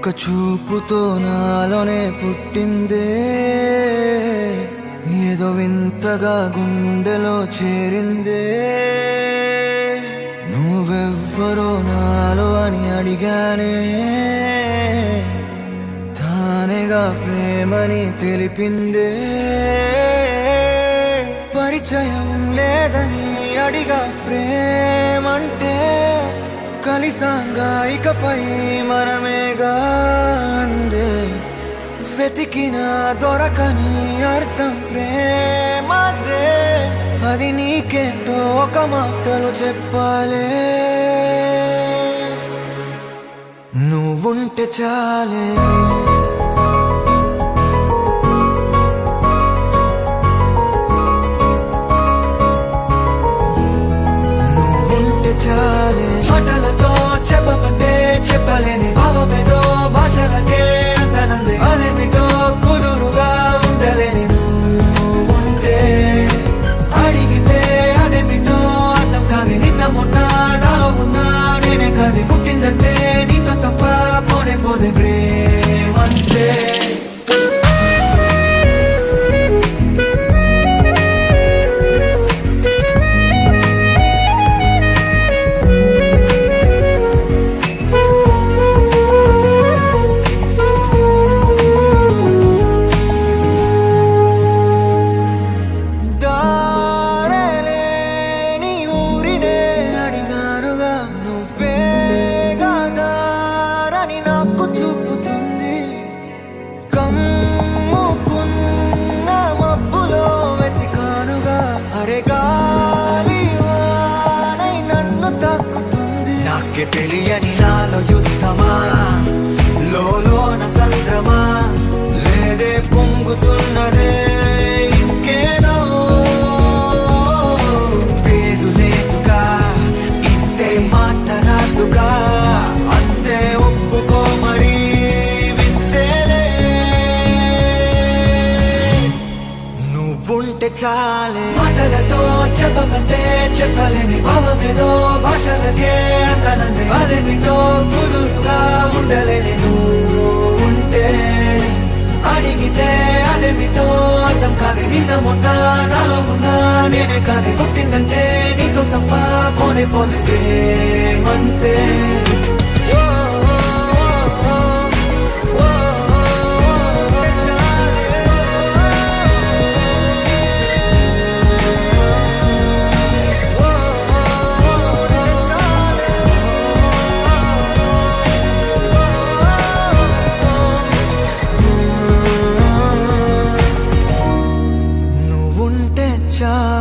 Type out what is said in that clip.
ఒక చూపుతో నాలోనే పుట్టిందే, ఏదో వింతగా గుండెలో చేరిందే. నువ్వెవ్వరో నాలో అని అడిగానే, తానేగా ప్రేమని తెలిపిందే. పరిచయం లేదని అడిగా ప్రేమంటే, కలిసాంగా ఇకపై మనమేగా అందే. వెతికిన దొరకని అర్థం ప్రేమదే, అది నీకేంటో ఒక మాటలో చెప్పాలే. నువ్వుంటే చాలే, చాలే. మాటలతో చెప్పమంటే చెప్పలేని భావమేదో భాషలకే అందనంది. అదేమిటో కుదురుగా ఉండలేని నువ్వుంటే, అడిగితే అదేమిటో అర్థం కాదు. నిన్న మొన్న నాలో ఉన్నా నేనే కాదు. పుట్టిందంటే నీతో తప్ప పోనే పోదే ప్రేమంతే. నాకే తెలియని నాలో యుద్ధమా, లోన సంద్రమా, లేదే పొంగుతున్నదే ఇంకేదో. పేరు లేదుగా, ఇంతే మాట్లాడుగా, అంతే ఒప్పుకో మరి వింతేలే. నువ్వుంటే చాలే. మాటలతో చెప్పమంటే చెప్పలేని భావమేదో భాషలకే అందనంది. అదేమిటో కుదురుగా ఉండలేని నువ్వుంటే, అడిగితే అదేమిటో అర్థం కాదు. నిన్న మొన్న నాలో ఉన్నా నేనే కాదు. పుట్టిందంటే నీతో తప్ప పోనే పోతే ప్రేమంతే. చాలే.